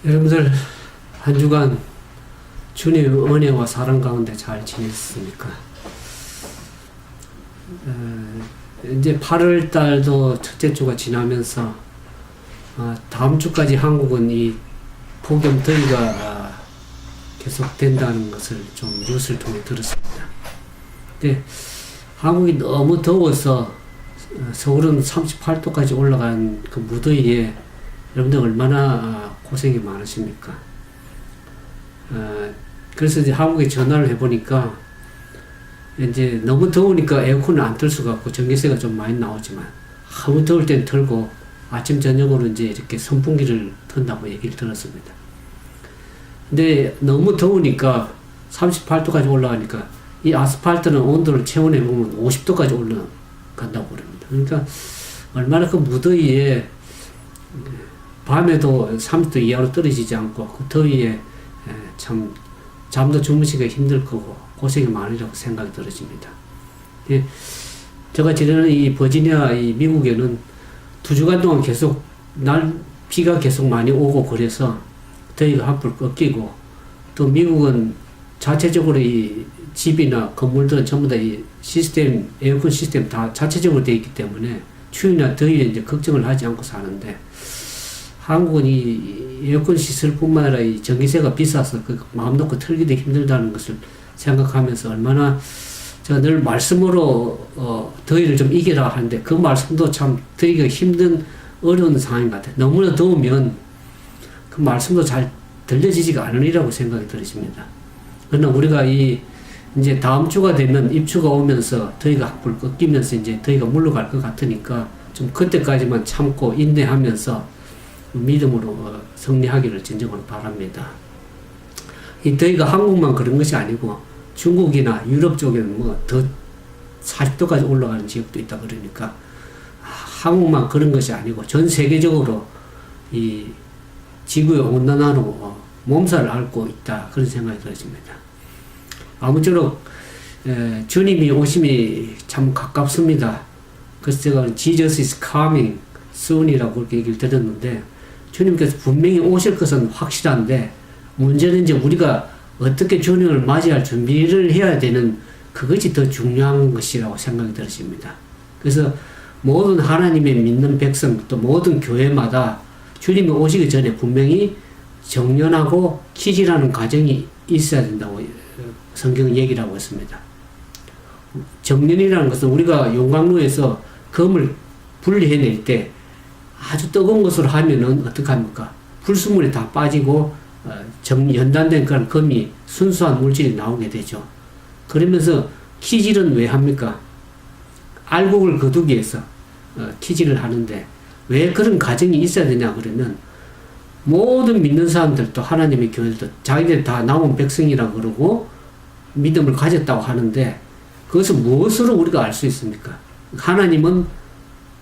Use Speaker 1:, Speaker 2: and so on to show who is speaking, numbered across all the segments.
Speaker 1: 여러분들 한 주간 주님의 은혜와 사랑 가운데 잘 지냈습니까? 이제 8월 달도 첫째 주가 지나면서 다음 주까지 한국은 이 폭염 더위가 계속된다는 것을 좀 뉴스를 통해 들었습니다. 근데 한국이 너무 더워서 서울은 38도까지 올라간 그 무더위에 여러분들 얼마나 고생이 많으십니까? 그래서 이제 한국에 전화를 해보니까 이제 너무 더우니까 에어컨을 안 틀 수가 없고 전기세가 좀 많이 나오지만 너무 더울 땐 틀고 아침 저녁으로 이제 이렇게 선풍기를 튼다고 얘기를 들었습니다. 근데 너무 더우니까 38도까지 올라가니까 이 아스팔트는 온도를 체온해 보면 50도까지 올라간다고 그럽니다. 그러니까 얼마나 그 무더위에 밤에도 30도 이하로 떨어지지 않고 그 더위에 참 잠도 주무시기가 힘들 거고 고생이 많으리라고 생각이 들어집니다. 예, 제가 지내는 이 버지니아 이 미국에는 2주간 동안 계속 비가 계속 많이 오고 그래서 더위가 한풀 꺾이고 또 미국은 자체적으로 이 집이나 건물들은 전부 다 이 시스템, 에어컨 시스템 다 자체적으로 되어 있기 때문에 추위나 더위에 이제 걱정을 하지 않고 사는데 한국은 이 에어컨 시설뿐만 아니라 이 전기세가 비싸서 그 마음 놓고 틀기도 힘들다는 것을 생각하면서 얼마나 제가 늘 말씀으로 더위를 좀 이기라 하는데 그 말씀도 참 드리기가 힘든 어려운 상황인 것 같아요. 너무나 더우면 그 말씀도 잘 들려지지가 않으리라고 생각이 들어집니다. 그러나 우리가 이제 다음 주가 되면 입추가 오면서 더위가 한풀 꺾이면서 이제 더위가 물러갈 것 같으니까 좀 그때까지만 참고 인내하면서 믿음으로 승리하기를 진정으로 바랍니다. 이 더위가 한국만 그런 것이 아니고 중국이나 유럽 쪽에는 뭐 더 40도까지 올라가는 지역도 있다 그러니까 한국만 그런 것이 아니고 전 세계적으로 이 지구의 온난화로 몸살을 앓고 있다 그런 생각이 들어집니다. 아무쪼록 주님이 오심이 참 가깝습니다. 그래서 제가 Jesus is coming soon이라고 그렇게 얘기를 드렸는데 주님께서 분명히 오실 것은 확실한데 문제는 이제 우리가 어떻게 주님을 맞이할 준비를 해야 되는 그것이 더 중요한 것이라고 생각이 들었습니다. 그래서 모든 하나님의 믿는 백성 또 모든 교회마다 주님이 오시기 전에 분명히 정련하고 키질하는 과정이 있어야 된다고 성경은 얘기를 하고 있습니다. 정련이라는 것은 우리가 용광로에서 금을 분리해낼 때 아주 뜨거운 것으로 하면은 어떡합니까? 불순물이 다 빠지고 연단된 그런 금이 순수한 물질이 나오게 되죠. 그러면서 키질은 왜 합니까? 알곡을 거두기 위해서 키질을 하는데 왜 그런 과정이 있어야 되냐 그러면 모든 믿는 사람들도 하나님의 교회들도 자기들 다 나온 백성이라고 그러고 믿음을 가졌다고 하는데 그것을 무엇으로 우리가 알 수 있습니까? 하나님은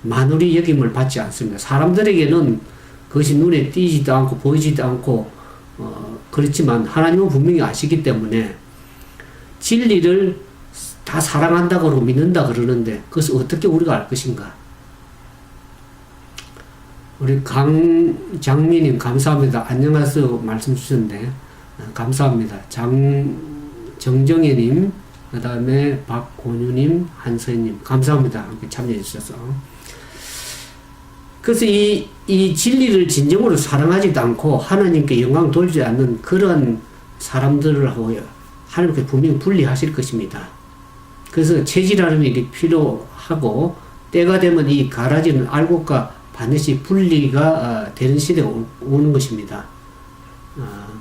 Speaker 1: 만우리 여김을 받지 않습니다. 사람들에게는 그것이 눈에 띄지도 않고 보이지도 않고 그렇지만 하나님은 분명히 아시기 때문에 진리를 다 사랑한다고 그러고 믿는다 그러는데 그것을 어떻게 우리가 알 것인가? 우리 강장미님 감사합니다. 안녕하세요 말씀 주셨는데 감사합니다. 정정혜님 그 다음에 박곤유님 한서희님 감사합니다. 함께 참여해 주셔서 그래서 이 진리를 진정으로 사랑하지도 않고 하나님께 영광 돌지 않는 그런 사람들하고 하나님께 분명히 분리하실 것입니다. 그래서 체질하는 일이 필요하고 때가 되면 이 가라지는 알곡과 반드시 분리가 되는 시대가 오는 것입니다.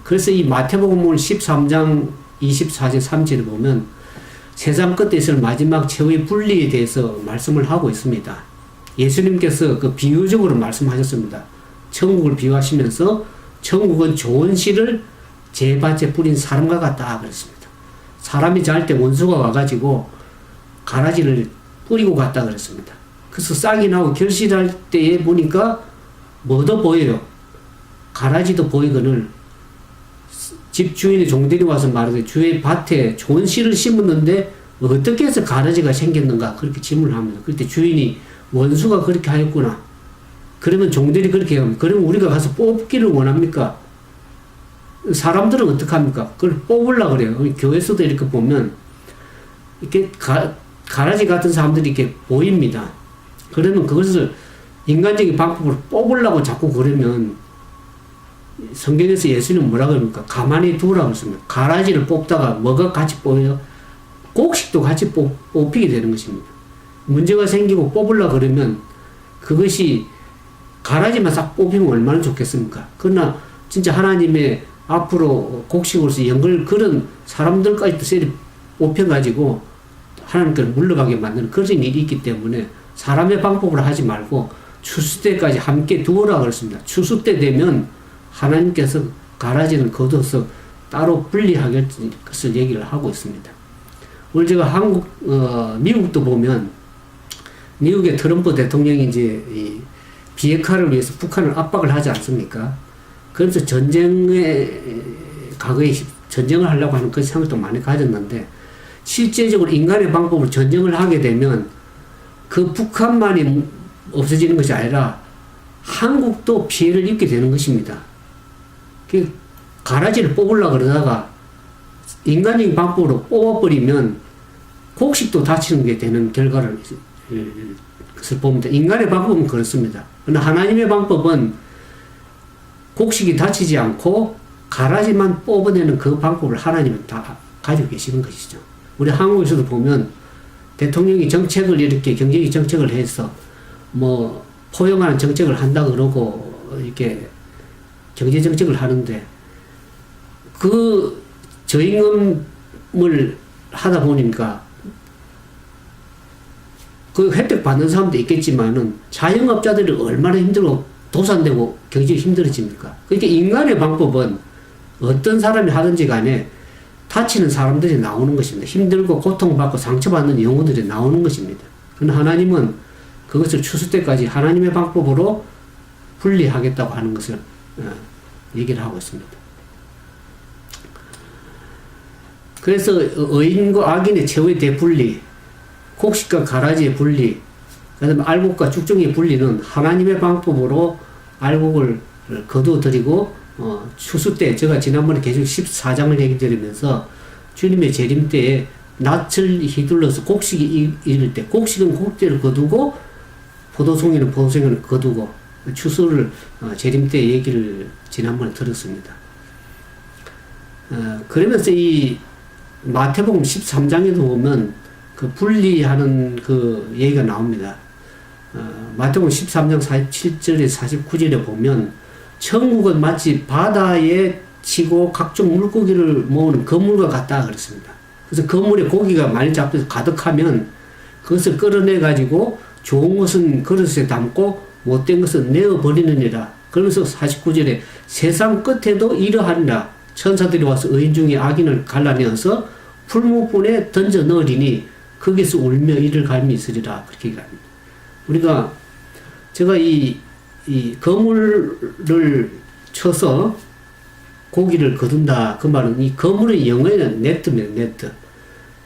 Speaker 1: 그래서 이 마태복음 13장 24절 3절을 보면 세상 끝에 있을 마지막 최후의 분리에 대해서 말씀을 하고 있습니다. 예수님께서 그 비유적으로 말씀하셨습니다. 천국을 비유하시면서 천국은 좋은 씨를 제밭에 뿌린 사람과 같다 그랬습니다. 사람이 잘 때 원수가 와가지고 가라지를 뿌리고 갔다 그랬습니다. 그래서 싹이 나고 결실할 때에 보니까 뭐도 보여요. 가라지도 보이거늘 집주인의 종들이 와서 말하되 주의 밭에 좋은 씨를 심었는데 어떻게 해서 가라지가 생겼는가 그렇게 질문을 합니다. 그때 주인이 원수가 그렇게 하였구나. 그러면 종들이 그렇게 합니다. 그러면 우리가 가서 뽑기를 원합니까? 사람들은 어떡합니까? 그걸 뽑으려고 그래요. 교회에서도 이렇게 보면, 이렇게 가라지 같은 사람들이 이렇게 보입니다. 그러면 그것을 인간적인 방법으로 뽑으려고 자꾸 그러면, 성경에서 예수님은 뭐라 그럽니까? 가만히 두라고 했습니다. 가라지를 뽑다가 뭐가 같이 뽑여요? 곡식도 같이 뽑히게 되는 것입니다. 문제가 생기고 뽑으려고 그러면 그것이 가라지만 싹 뽑히면 얼마나 좋겠습니까? 그러나 진짜 하나님의 앞으로 곡식으로서 연결 그런 사람들까지도 셀이 뽑혀가지고 하나님께로 물러가게 만드는 그런 일이 있기 때문에 사람의 방법으로 하지 말고 추수 때까지 함께 두어라 그랬습니다. 추수 때 되면 하나님께서 가라지는 거둬서 따로 분리하길 것을 얘기를 하고 있습니다. 오늘 제가 미국도 보면 미국의 트럼프 대통령이 이제 이 비핵화를 위해서 북한을 압박을 하지 않습니까? 그래서 과거에 전쟁을 하려고 하는 그런 생각도 많이 가졌는데 실제적으로 인간의 방법으로 전쟁을 하게 되면 그 북한만이 없어지는 것이 아니라 한국도 피해를 입게 되는 것입니다. 그 가라지를 뽑으려고 그러다가 인간적인 방법으로 뽑아버리면 곡식도 다치는 게 되는 결과를 것을 봅니다. 인간의 방법은 그렇습니다. 그러나 하나님의 방법은 곡식이 다치지 않고 가라지만 뽑아내는 그 방법을 하나님은 다 가지고 계시는 것이죠. 우리 한국에서도 보면 대통령이 정책을 이렇게 경제적 정책을 해서 뭐 포용하는 정책을 한다 그러고 이렇게 경제 정책을 하는데 그 저임금을 하다 보니까 그 혜택 받는 사람도 있겠지만은 자영업자들이 얼마나 힘들고 도산되고 경제가 힘들어집니까? 그러니까 인간의 방법은 어떤 사람이 하든지 간에 다치는 사람들이 나오는 것입니다. 힘들고 고통받고 상처받는 영혼들이 나오는 것입니다. 그러나 하나님은 그것을 추수 때까지 하나님의 방법으로 분리하겠다고 하는 것을 얘기를 하고 있습니다. 그래서 의인과 악인의 최후의 대분리, 곡식과 가라지의 분리, 그다음에 알곡과 쭉정이의 분리는 하나님의 방법으로 알곡을 거두어드리고 추수 때 제가 지난번에 계속 14장을 얘기 드리면서 주님의 재림 때에 낯을 휘둘러서 곡식이 이를 때 곡식은 곡대를 거두고 포도송이는 포도송이를 거두고 추수를 재림 때 얘기를 지난번에 들었습니다. 그러면서 이 마태복음 13장에도 보면 그 분리하는 그 얘기가 나옵니다. 마태복음 13장 47절에서 49절에 보면 천국은 마치 바다에 치고 각종 물고기를 모으는 그물과 같다 그랬습니다. 그래서 그물에 고기가 많이 잡혀서 가득하면 그것을 끌어내 가지고 좋은 것은 그릇에 담고 못된 것은 내어버리느니라. 그러면서 49절에 세상 끝에도 이러하리라. 천사들이 와서 의인 중에 악인을 갈라내어서 풀무불에 던져 넣으리니 거기서 울며 이를 갈미 있으리라. 그렇게 얘기합니다. 우리가 제가 이 거물을 쳐서 고기를 거둔다. 그 말은 이 거물의 영어에는 네트입니다. 네트.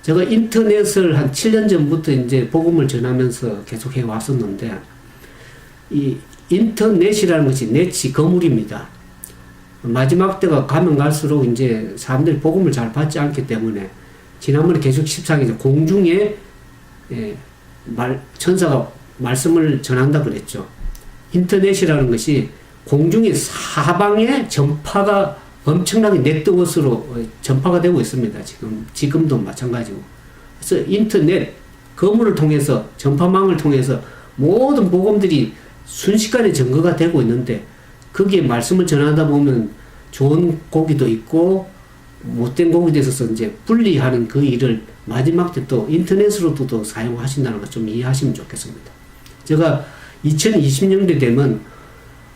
Speaker 1: 제가 인터넷을 한 7년 전부터 이제 복음을 전하면서 계속 해 왔었는데 이 인터넷이라는 것이 넷이 거물입니다. 마지막 때가 가면 갈수록 이제 사람들이 복음을 잘 받지 않기 때문에 지난번에 계속 14장에서 공중에 천사가 말씀을 전한다 그랬죠. 인터넷이라는 것이 공중의 사방에 전파가 엄청나게 네트워크로 전파가 되고 있습니다. 지금도 마찬가지고. 그래서 인터넷, 거물을 통해서, 전파망을 통해서 모든 복음들이 순식간에 증거가 되고 있는데 거기에 말씀을 전하다 보면 좋은 고기도 있고 못된 고기에 있어서 이제 분리하는 그 일을 마지막 때 또 인터넷으로도 또 사용하신다는 걸 좀 이해하시면 좋겠습니다. 제가 2020년대 되면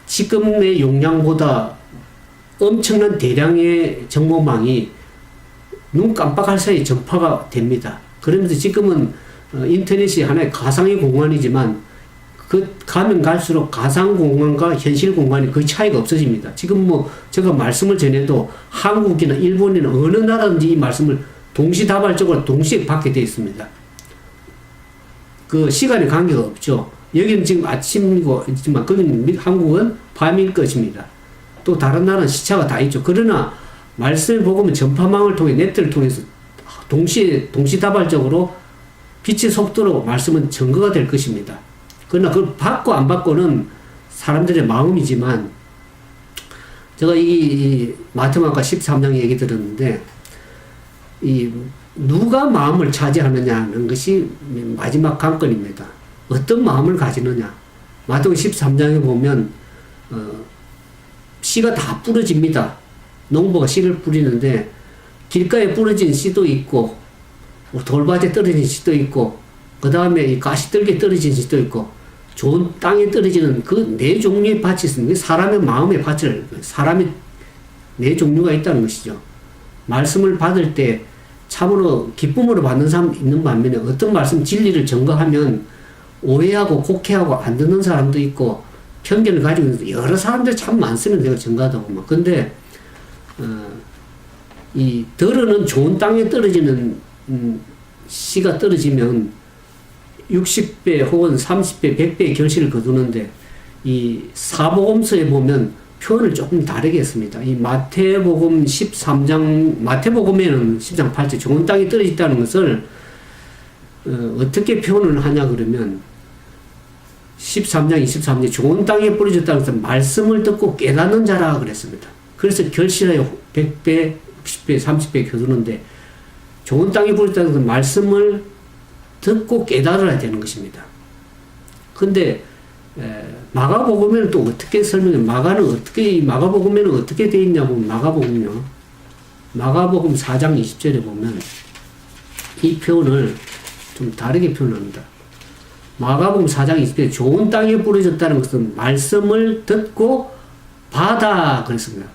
Speaker 1: 지금의 용량보다 엄청난 대량의 정보망이 눈 깜빡할 사이에 전파가 됩니다. 그러면서 지금은 인터넷이 하나의 가상의 공간이지만 그 가면 갈수록 가상 공간과 현실 공간이 거의 차이가 없어집니다. 지금 뭐 제가 말씀을 전해도 한국이나 일본이나 어느 나라든지 이 말씀을 동시다발적으로 동시에 받게 되어 있습니다. 그 시간의 관계가 없죠. 여기는 지금 아침이고 있지만 거기는 한국은 밤일 것입니다. 또 다른 나라는 시차가 다 있죠. 그러나 말씀의 복음은 전파망을 통해 네트를 통해서 동시다발적으로 빛의 속도로 말씀은 증거가 될 것입니다. 그러나 그걸 받고 안 받고는 사람들의 마음이지만, 제가 이 마태복음 13장 얘기 들었는데, 이 누가 마음을 차지하느냐는 것이 마지막 관건입니다. 어떤 마음을 가지느냐. 마태복음 13장에 보면 씨가 다 부러집니다. 농부가 씨를 뿌리는데 길가에 부러진 씨도 있고 돌밭에 떨어진 씨도 있고 그 다음에 이 가시떨기에 떨어진 씨도 있고 좋은 땅에 떨어지는 그 네 종류의 밭이 있습니다. 사람의 마음의 밭을, 사람의 네 종류가 있다는 것이죠. 말씀을 받을 때 참으로 기쁨으로 받는 사람 있는 반면에 어떤 말씀 진리를 증거하면 오해하고 곡해하고 안 듣는 사람도 있고 편견을 가지고 있는 여러 사람들이 참 많습니다. 내가 증거하다 보면. 근데 이 덜어는 좋은 땅에 떨어지는 씨가 떨어지면 60배 혹은 30배, 100배의 결실을 거두는데, 이 사복음서에 보면 표현을 조금 다르게 했습니다. 이 마태복음 13장, 마태복음에는 10장 8절 좋은 땅에 떨어졌다는 것을 어떻게 표현을 하냐 그러면 13장 23절 좋은 땅에 뿌려졌다는 것은 말씀을 듣고 깨닫는 자라 그랬습니다. 그래서 결실하여 100배, 60배, 30배 거두는데, 좋은 땅에 뿌려졌다는 것은 말씀을 듣고 깨달아야 되는 것입니다. 근데 마가복음에는 또 어떻게 설명해? 마가복음에는 어떻게 되어 있냐고, 마가복음 4장 20절에 보면 이 표현을 좀 다르게 표현합니다. 마가복음 4장 20절에 좋은 땅에 뿌려졌다는 것은 말씀을 듣고 받아 그랬습니다.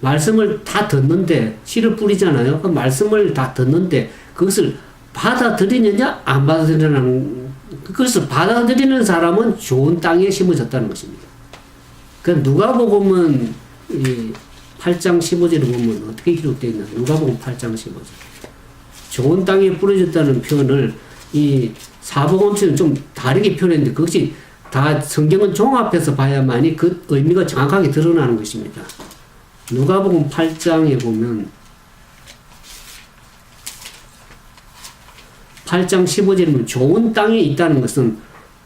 Speaker 1: 말씀을 다 듣는데, 씨를 뿌리잖아요. 그 말씀을 다 듣는데 그것을 받아들이느냐 안 받아들이느냐는, 그것을 받아들이는 사람은 좋은 땅에 심어졌다는 것입니다. 그 누가복음은 이 8장 15절에 보면 어떻게 기록되어 있나? 누가복음 8장 15절. 좋은 땅에 뿌려졌다는 표현을 이 사복음서는 좀 다르게 표현했는데, 그것이 다 성경은 종합해서 봐야만이 그 의미가 정확하게 드러나는 것입니다. 누가복음 8장에 보면 8장 15절에 보면 좋은 땅에 있다는 것은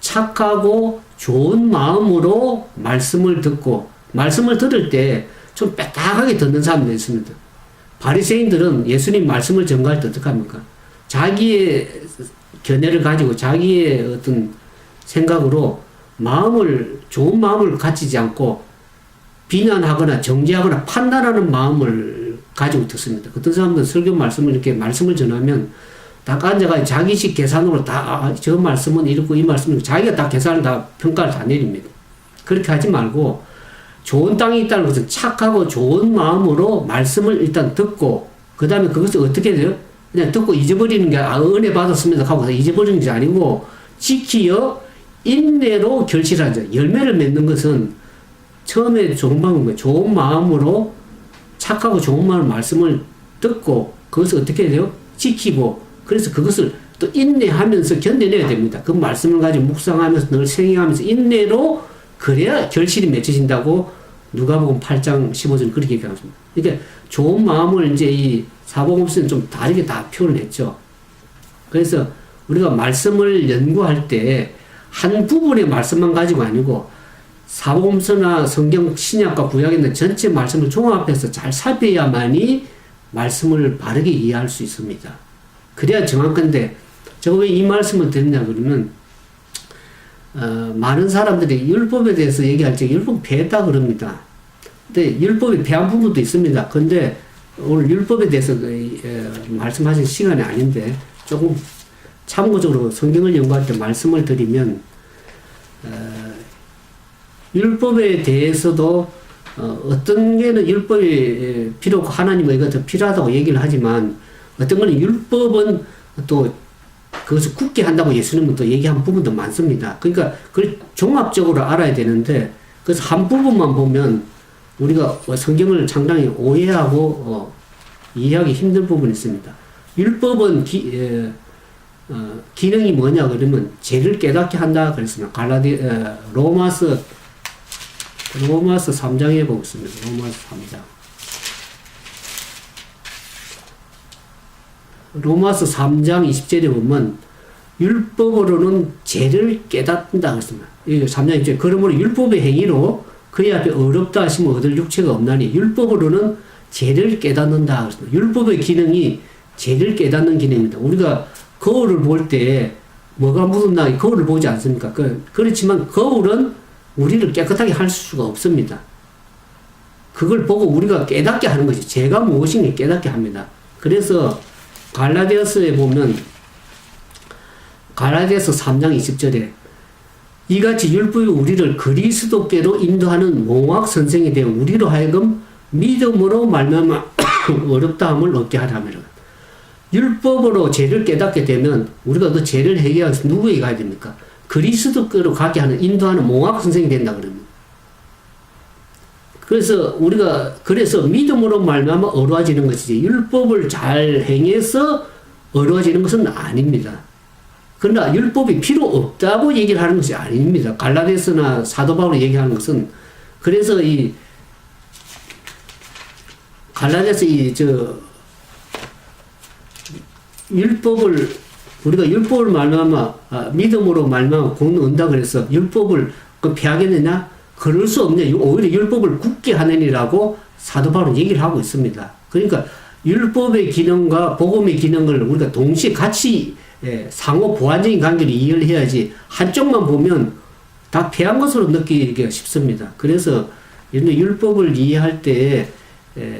Speaker 1: 착하고 좋은 마음으로 말씀을 듣고, 말씀을 들을 때 좀 빽빽하게 듣는 사람들이 있습니다. 바리새인들은 예수님 말씀을 전가할 때 어떻게 합니까? 자기의 견해를 가지고 자기의 어떤 생각으로 좋은 마음을 가지지 않고 비난하거나 정죄하거나 판단하는 마음을 가지고 듣습니다. 어떤 사람들은 설교 말씀을 이렇게 말씀을 전하면 딱 앉아가 자기식 계산으로 다, 저 말씀은 이렇고 이 말씀은 이렇고 자기가 다 계산을 다 평가를 다 내립니다. 그렇게 하지 말고 좋은 땅이 있다는 것은 착하고 좋은 마음으로 말씀을 일단 듣고, 그 다음에 그것을 어떻게 돼요? 그냥 듣고 잊어버리는 게 은혜 받았습니다 하고 잊어버리는 게 아니고 지키어 인내로 결실하자. 열매를 맺는 것은 처음에 좋은 방법은 좋은 마음으로 착하고 좋은 마음으로 말씀을 듣고 그것을 어떻게 돼요? 지키고, 그래서 그것을 또 인내하면서 견뎌내야 됩니다. 그 말씀을 가지고 묵상하면서 늘 생각하면서 인내로 그래야 결실이 맺혀진다고 누가복음 8장 15절 그렇게 얘기합니다. 그러니까 좋은 마음을 이제 이 사복음서는 좀 다르게 다 표현을 했죠. 그래서 우리가 말씀을 연구할 때 한 부분의 말씀만 가지고 아니고 사복음서나 성경 신약과 구약에 있는 전체 말씀을 종합해서 잘 살펴야만이 말씀을 바르게 이해할 수 있습니다. 그래야 정확한데, 제가 왜 이 말씀을 드리냐 그러면 많은 사람들이 율법에 대해서 얘기할 때 율법 폐했다 그럽니다. 근데 율법이 폐한 부분도 있습니다. 근데 오늘 율법에 대해서 말씀하실 시간이 아닌데 조금 참고적으로 성경을 연구할 때 말씀을 드리면, 율법에 대해서도 어떤 게는 율법이 필요하고 하나님의 이거 더 필요하다고 얘기를 하지만, 어떤 거는 율법은 또 그것을 굳게 한다고 예수님은 또 얘기한 부분도 많습니다. 그러니까 그걸 종합적으로 알아야 되는데, 그래서 한 부분만 보면 우리가 성경을 상당히 오해하고 이해하기 힘든 부분이 있습니다. 율법은 기능이 뭐냐 그러면 죄를 깨닫게 한다 그랬습니다. 로마서 3장에 보겠습니다. 로마서 3장. 로마서 3장 20절에 보면 율법으로는 죄를 깨닫는다 그랬습니다. 3장 20절. 그러므로 율법의 행위로 그의 앞에 어렵다 하시면 얻을 육체가 없나니 율법으로는 죄를 깨닫는다 그랬습니다. 율법의 기능이 죄를 깨닫는 기능입니다. 우리가 거울을 볼 때 뭐가 묻었나 거울을 보지 않습니까? 그렇지만 거울은 우리를 깨끗하게 할 수가 없습니다. 그걸 보고 우리가 깨닫게 하는 것이 죄가 무엇인가 깨닫게 합니다. 그래서 갈라디아서에 보면 갈라디아서 3장 20절에 이같이 율법이 우리를 그리스도께로 인도하는 몽학 선생이 되어 우리로 하여금 믿음으로 말미암아 어렵다함을 얻게 하라며. 율법으로 죄를 깨닫게 되면 우리가 그 죄를 해결해서 누구에게 가야 됩니까? 그리스도께로 가게 하는 인도하는 몽학 선생이 된다 그러면. 그래서 우리가 그래서 믿음으로 말미암아 어려워지는 것이지 율법을 잘 행해서 어려워지는 것은 아닙니다. 그러나 율법이 필요 없다고 얘기를 하는 것이 아닙니다. 갈라디아서나 사도 바울이 얘기하는 것은 그래서 이 갈라디아서 율법을 우리가 율법을 말미암아 믿음으로 말미암아 공는 언다 그래서 율법을 피하겠느냐? 그럴 수 없냐? 오히려 율법을 굳게 하느니라고 사도 바울은 얘기를 하고 있습니다. 그러니까 율법의 기능과 복음의 기능을 우리가 동시에 같이 상호 보완적인 관계를 이해를 해야지 한쪽만 보면 다 패한 것으로 느끼기가 쉽습니다. 그래서 율법을 이해할 때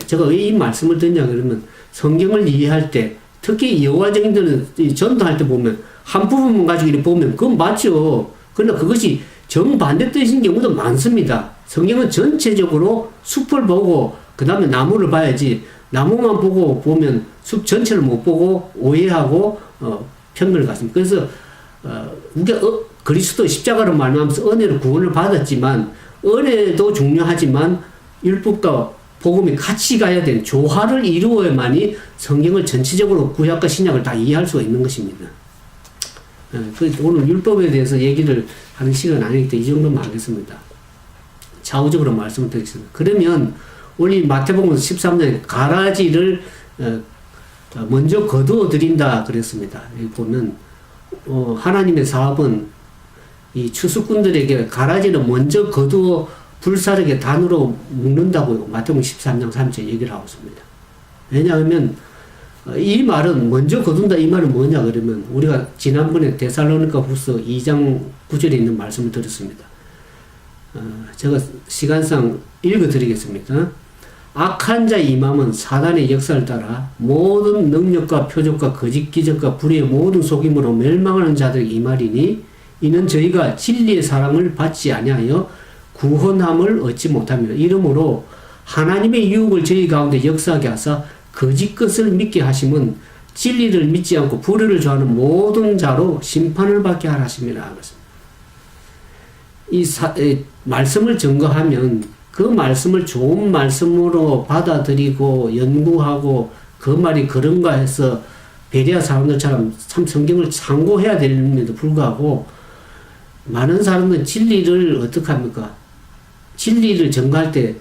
Speaker 1: 제가 왜 이 말씀을 드냐 그러면 성경을 이해할 때 특히 여호와적인들은 전도할 때 보면 한 부분만 가지고 이렇게 보면 그건 맞죠. 그러나 그것이 정반대 뜻인 경우도 많습니다. 성경은 전체적으로 숲을 보고 그 다음에 나무를 봐야지 나무만 보고 보면 숲 전체를 못 보고 오해하고 편견을 갖습니다. 그래서 우리가 그리스도 십자가로 말미암아서 은혜로 구원을 받았지만 은혜도 중요하지만 율법과 복음이 같이 가야 되는 조화를 이루어야만이 성경을 전체적으로 구약과 신약을 다 이해할 수가 있는 것입니다. 오늘 율법에 대해서 얘기를 하는 시간은 아니기 때문에 이 정도만 하겠습니다. 좌우적으로 말씀을 드리겠습니다. 그러면 오늘 마태복음 13장에 가라지를 먼저 거두어 드린다 그랬습니다. 여기 보면 하나님의 사업은 이 추수꾼들에게 가라지를 먼저 거두어 불사르게 단으로 묶는다고 마태복음 13장 3절 얘기를 하고 있습니다. 왜냐하면 이 말은 먼저 거둔다 이 말은 뭐냐 그러면 우리가 지난번에 데살로니가 후서 2장 9절에 있는 말씀을 드렸습니다. 제가 시간상 읽어드리겠습니다. 악한 자의 임함은 사단의 역사를 따라 모든 능력과 표적과 거짓 기적과 불의의 모든 속임으로 멸망하는 자들에게 임하리니 이는 저희가 진리의 사랑을 받지 아니하여 구원함을 얻지 못합니다. 이러므로 하나님의 유혹을 저희 가운데 역사하게 하사 거짓 것을 믿게 하심은 진리를 믿지 않고 불의를 좋아하는 모든 자로 심판을 받게 하라 하심이라. 이 말씀을 증거하면 그 말씀을 좋은 말씀으로 받아들이고 연구하고 그 말이 그런가 해서 베레아 사람들처럼 참 성경을 참고해야 될는데도 불구하고 많은 사람들은 진리를 어떻게 합니까? 진리를 전가할 때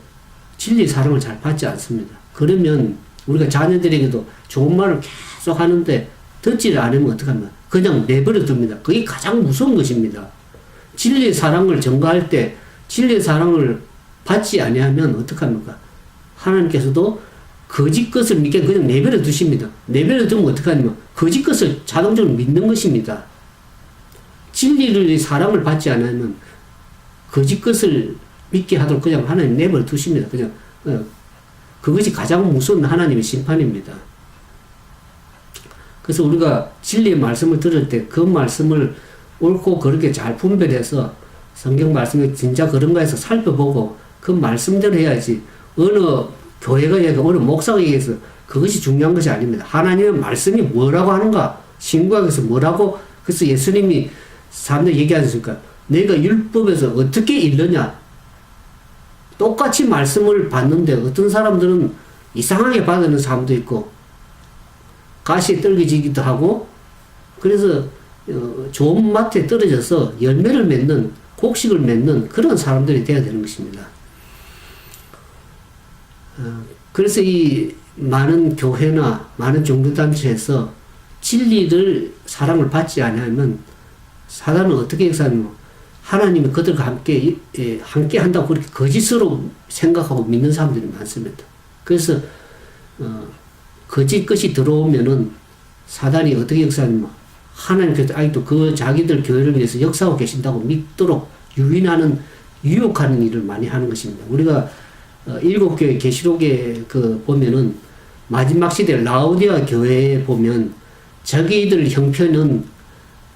Speaker 1: 진리 사랑을 잘 받지 않습니다. 그러면 우리가 자녀들에게도 좋은 말을 계속 하는데 듣지를 않으면 어떡합니까? 그냥 내버려 둡니다. 그게 가장 무서운 것입니다. 진리의 사랑을 전가할 때 진리의 사랑을 받지 아니하면 어떡합니까? 하나님께서도 거짓 것을 믿게 그냥 내버려 두십니다. 내버려 두면 어떡하냐면 거짓 것을 자동적으로 믿는 것입니다. 진리를 사랑을 받지 않으면 거짓 것을 믿게 하도록 그냥 하나님 내버려 두십니다. 그냥 그것이 가장 무서운 하나님의 심판입니다. 그래서 우리가 진리의 말씀을 들을 때 그 말씀을 옳고 그렇게 잘 분별해서 성경 말씀이 진짜 그런가 해서 살펴보고 그 말씀대로 해야지 어느 교회가 얘기하고 어느 목사가 얘기해서 그것이 중요한 것이 아닙니다. 하나님의 말씀이 뭐라고 하는가 신구약에서 뭐라고 그래서 예수님이 사람들 얘기하셨으니까 내가 율법에서 어떻게 읽느냐 똑같이 말씀을 받는데 어떤 사람들은 이상하게 받는 사람도 있고 가시에 떨겨지기도 하고 그래서 좋은 맛에 떨어져서 열매를 맺는 곡식을 맺는 그런 사람들이 되어야 되는 것입니다. 그래서 이 많은 교회나 많은 종교단체에서 진리를 사랑을 받지 않으면 사단은 어떻게 역사하냐면 하나님이 그들과 함께 한다고 그렇게 거짓으로 생각하고 믿는 사람들이 많습니다. 그래서 거짓 것이 들어오면은 사단이 어떻게 역사하냐면 하나님께서 아직도 그 자기들 교회를 위해서 역사하고 계신다고 믿도록 유혹하는 일을 많이 하는 것입니다. 우리가 일곱 교회 계시록에 보면은 마지막 시대 라오디아 교회에 보면 자기들 형편은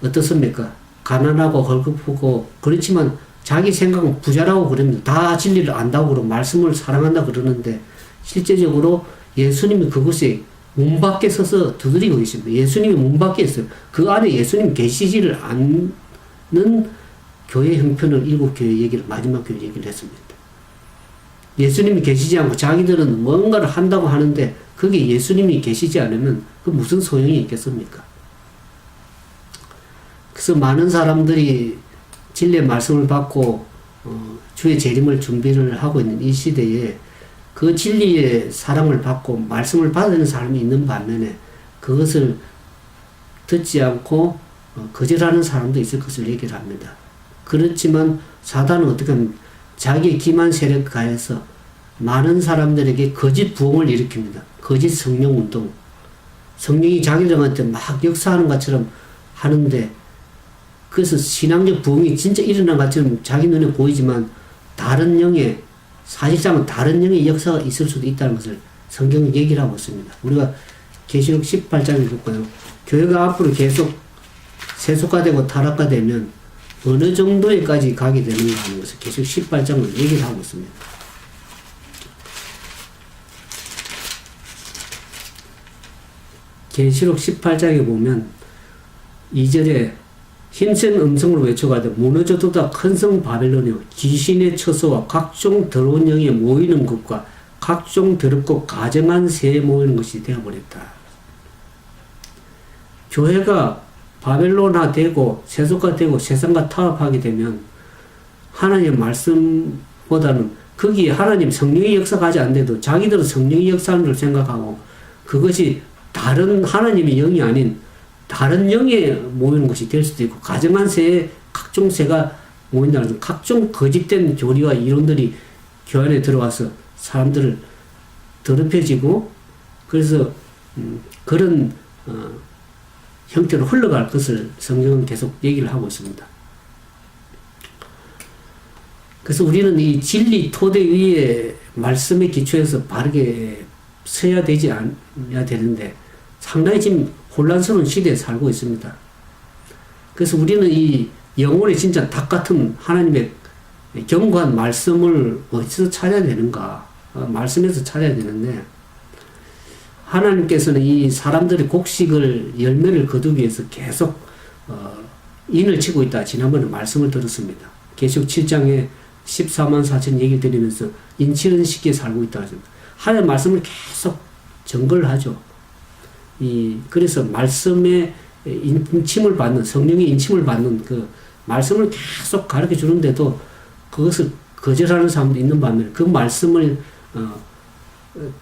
Speaker 1: 어떻습니까? 가난하고 헐겁고 그렇지만 자기 생각은 부자라고 그럽니다. 다 진리를 안다고 그러고 말씀을 사랑한다 그러는데 실제적으로 예수님이 그곳에 문 밖에 서서 두드리고 계십니다. 예수님이 문 밖에 있어요. 그 안에 예수님 계시지를 않는 교회 형편을 일곱 교회 얘기를 마지막 교회 얘기를 했습니다. 예수님이 계시지 않고 자기들은 뭔가를 한다고 하는데 그게 예수님이 계시지 않으면 그 무슨 소용이 있겠습니까? 그래서 많은 사람들이 진리의 말씀을 받고 주의 재림을 준비를 하고 있는 이 시대에 그 진리의 사랑을 받고 말씀을 받는 사람이 있는 반면에 그것을 듣지 않고 거절하는 사람도 있을 것을 얘기를 합니다. 그렇지만 사단은 어떻게 하면 자기의 기만 세력 가해서 많은 사람들에게 거짓 부흥을 일으킵니다. 거짓 성령 운동. 성령이 자기들한테 막 역사하는 것처럼 하는데 그래서 신앙적 부흥이 진짜 일어난 것처럼 자기 눈에 보이지만 다른 영의 사실상은 다른 영의 역사가 있을 수도 있다는 것을 성경이 얘기를 하고 있습니다. 우리가 계시록 18장을 볼까요? 교회가 앞으로 계속 세속화되고 타락화되면 어느 정도에까지 가게 되는가 하는 것을 계속 18장을 얘기를 하고 있습니다. 계시록 18장에 보면 2절에 힘센 음성으로 외쳐가되 무너져도다 큰 성 바벨론이요 귀신의 처소와 각종 더러운 영에 모이는 것과 각종 더럽고 가증한 새에 모이는 것이 되어버렸다. 교회가 바벨론화되고 세속화되고 세상과 타협하게 되면 하나님의 말씀보다는 거기에 하나님 성령의 역사가 하지 않는데도 자기들은 성령의 역사하는 걸 생각하고 그것이 다른 하나님의 영이 아닌 다른 영에 모이는 것이 될 수도 있고 가증한 새에 각종 새가 모인다는 각종 거짓된 교리와 이론들이 교회 안에 들어와서 사람들을 더럽혀지고 그래서 그런 형태로 흘러갈 것을 성경은 계속 얘기를 하고 있습니다. 그래서 우리는 이 진리 토대 위에 말씀의 기초에서 바르게 서야 되지 않아야 되는데 상당히 지금 혼란스러운 시대에 살고 있습니다. 그래서 우리는 이 영혼의 진짜 닭 같은 하나님의 견고한 말씀을 어디서 찾아야 되는가? 말씀에서 찾아야 되는데 하나님께서는 이 사람들의 곡식을 열매를 거두기 위해서 계속 인을 치고 있다. 지난번에 말씀을 들었습니다. 계시록 7장에 14만 4천 얘기 드리면서 인치는 쉽게 살고 있다. 하나님의 말씀을 계속 증거를 하죠. 그래서 말씀에 인침을 받는, 성령의 인침을 받는 그 말씀을 계속 가르쳐 주는데도 그것을 거절하는 사람도 있는 반면에 그 말씀을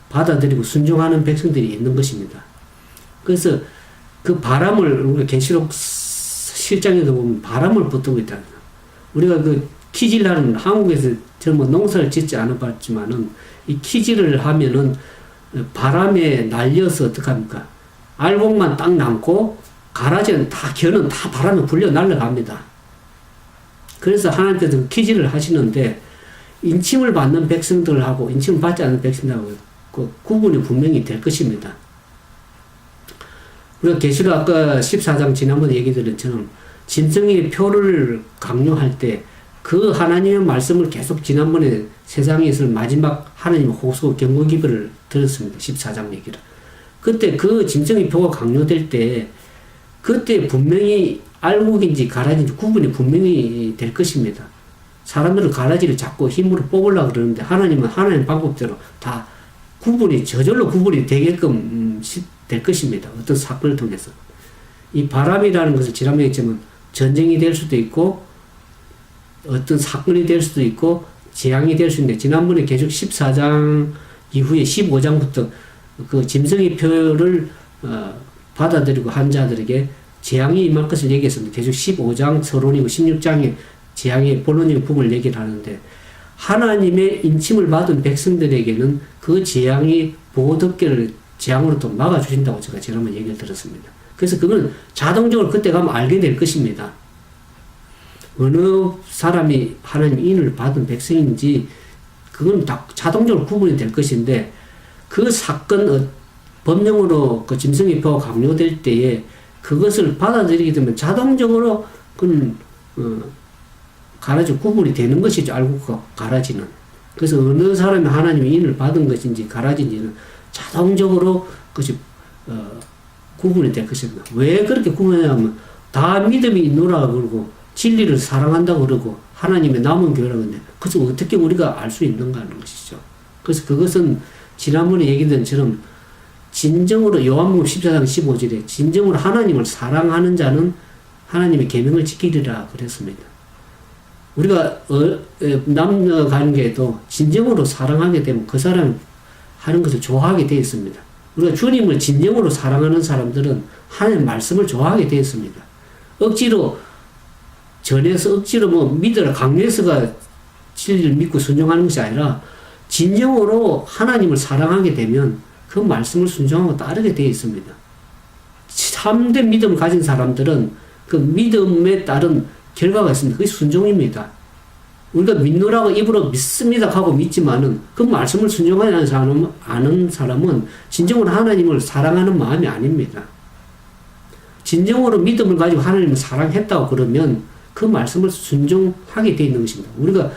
Speaker 1: 받아들이고 순종하는 백성들이 있는 것입니다. 그래서 그 바람을 우리가 계시록 7장에도 보면 바람을 붙들고 있다. 우리가 그 키질하는 한국에서 저는 뭐 농사를 짓지 않아봤지만은 이 키질을 하면은 바람에 날려서 어떡합니까? 알곡만 딱 남고 가라지는 다 겨는 다 바람에 불려 날아갑니다. 그래서 하나님께서 키질을 하시는데 인침을 받는 백성들하고 인침을 받지 않는 백성들하고 그 구분이 분명히 될 것입니다. 우리가 계시록 아까 14장 지난번에 얘기 드린 것처럼 짐승의 표를 강요할 때 그 하나님의 말씀을 계속 지난번에 세상에서 마지막 하나님의 호소 경고 기별을 들었습니다. 14장 얘기를. 그때 그 짐승의 표가 강요될 때 그때 분명히 알곡인지 가라지인지 구분이 분명히 될 것입니다. 사람들은 가라지를 잡고 힘으로 뽑으려고 그러는데 하나님은 하나님 방법대로 다 저절로 구분이 되게끔 될 것입니다. 어떤 사건을 통해서. 이 바람이라는 것을 지난번에 했지만 전쟁이 될 수도 있고 어떤 사건이 될 수도 있고 재앙이 될 수 있는데 지난번에 계속 14장 이후에 15장부터 그 짐승의 표를 받아들이고 한 자들에게 재앙이 임할 것을 얘기했습니다. 계속 15장 서론이고 16장에 재앙의 본론이고 부분을 얘기를 하는데 하나님의 인침을 받은 백성들에게는 그 재앙이 보호덮개를 재앙으로 또 막아주신다고 제가 지난번 얘기를 들었습니다. 그래서 그건 자동적으로 그때 가면 알게 될 것입니다. 어느 사람이 하나님 인을 받은 백성인지 그건 다 자동적으로 구분이 될 것인데 그 사건 법령으로 그 짐승의표가 강요될 때에 그것을 받아들이게 되면 자동적으로 그건 가라지 구분이 되는 것이죠. 알고 가라지는. 그래서 어느 사람이 하나님의 인을 받은 것인지 가라지인지는 자동적으로 그것이 구분이 될 것입니다. 왜 그렇게 구분하냐면 다 믿음이 있노라 그러고 진리를 사랑한다고 그러고 하나님의 남은 교회라고 하는데 그것을 어떻게 우리가 알 수 있는가 하는 것이죠. 그래서 그것은 지난번에 얘기된 것처럼 진정으로 요한복음 14장 15절에 진정으로 하나님을 사랑하는 자는 하나님의 계명을 지키리라 그랬습니다. 우리가 남녀 관계에도 진정으로 사랑하게 되면 그 사람 하는 것을 좋아하게 되어 있습니다. 우리가 주님을 진정으로 사랑하는 사람들은 하나님의 말씀을 좋아하게 되어 있습니다. 억지로 전해서 억지로 믿으라 강요해서가 진리를 믿고 순종하는 것이 아니라 진정으로 하나님을 사랑하게 되면 그 말씀을 순종하고 따르게 되어 있습니다. 참된 믿음을 가진 사람들은 그 믿음에 따른 결과가 있습니다. 그게 순종입니다. 우리가 믿노라고 입으로 믿습니다 하고 믿지만은 그 말씀을 순종하지 않은 사람은 진정으로 하나님을 사랑하는 마음이 아닙니다. 진정으로 믿음을 가지고 하나님을 사랑했다고 그러면 그 말씀을 순종하게 되어 있는 것입니다. 우리가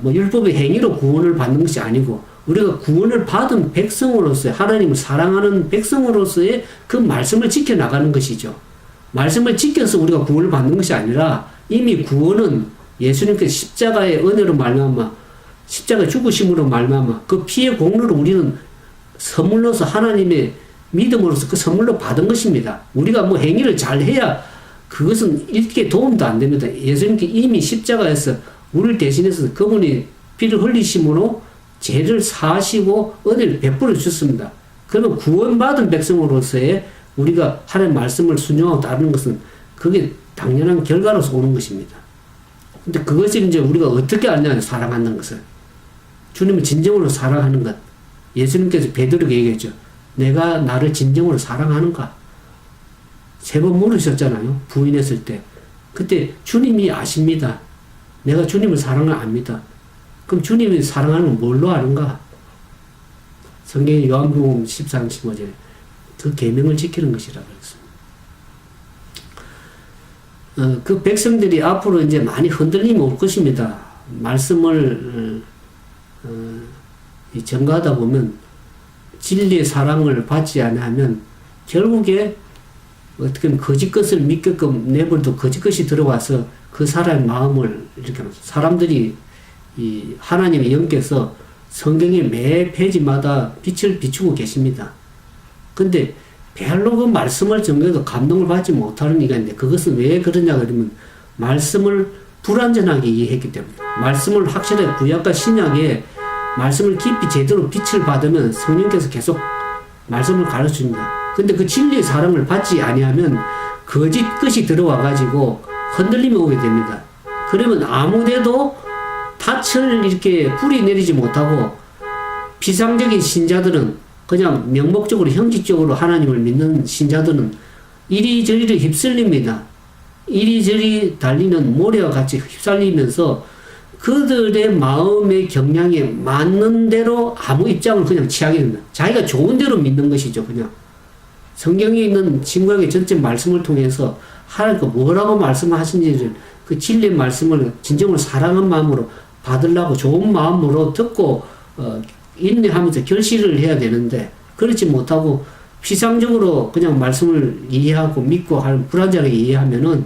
Speaker 1: 율법의 행위로 구원을 받는 것이 아니고 우리가 구원을 받은 백성으로서 하나님을 사랑하는 백성으로서의 그 말씀을 지켜나가는 것이죠. 말씀을 지켜서 우리가 구원을 받는 것이 아니라 이미 구원은 예수님께서 십자가의 은혜로 말미암아 십자가 죽으심으로 말미암아 그 피의 공로를 우리는 선물로서 하나님의 믿음으로서 그 선물로 받은 것입니다. 우리가 행위를 잘 해야 그것은 일개 도움도 안 됩니다. 예수님께 이미 십자가에서 우리를 대신해서 그분이 피를 흘리심으로 죄를 사하시고 은혜를 베풀어 주셨습니다. 그러면 구원받은 백성으로서의 우리가 하나님의 말씀을 순종하고 따르는 것은 그게 당연한 결과로서 오는 것입니다. 근데 그것이 이제 우리가 어떻게 알냐, 사랑하는 것을. 주님을 진정으로 사랑하는 것. 예수님께서 베드로에게 얘기했죠. 내가 나를 진정으로 사랑하는가? 3번 물으셨잖아요. 부인했을 때. 그때 주님이 아십니다. 내가 주님을 사랑을 압니다. 그럼 주님이 사랑하는 건 뭘로 아는가? 성경의 요한복음 14장 15절에 그 계명을 지키는 것이라 그랬습니다. 그 백성들이 앞으로 이제 많이 흔들림이 올 것입니다. 말씀을 전가하다 보면 진리의 사랑을 받지 않으면 결국에 어떻게 보면 거짓 것을 믿게끔 내버려도 거짓 것이 들어와서 그 사람의 마음을 이렇게 사람들이 이 하나님의 영께서 성경의 매 페이지마다 빛을 비추고 계십니다. 근데 별로 그 말씀을 전해도 감동을 받지 못하는 이가 있는데 그것은 왜 그러냐 그러면 말씀을 불완전하게 이해했기 때문입니다. 말씀을 확실하게 구약과 신약에 말씀을 깊이 제대로 빛을 받으면 성령께서 계속 말씀을 가르쳐줍니다. 근데 그 진리의 사랑을 받지 아니하면 거짓 것이 들어와 가지고 흔들림이 오게 됩니다. 그러면 아무데도 닻을 이렇게 뿌리 내리지 못하고 비상적인 신자들은 그냥 명목적으로 형식적으로 하나님을 믿는 신자들은 이리저리를 휩쓸립니다. 이리저리 달리는 모래와 같이 휩쓸리면서 그들의 마음의 경향에 맞는 대로 아무 입장을 그냥 취하게 됩니다. 자기가 좋은 대로 믿는 것이죠. 그냥 성경에 있는 신구약의 전체 말씀을 통해서 하나님께 뭐라고 말씀하신지를 그 진리의 말씀을 진정으로 사랑한 마음으로 받으려고 좋은 마음으로 듣고 인내하면서 결실을 해야 되는데 그렇지 못하고 피상적으로 그냥 말씀을 이해하고 믿고 하는 불완전하게 이해하면은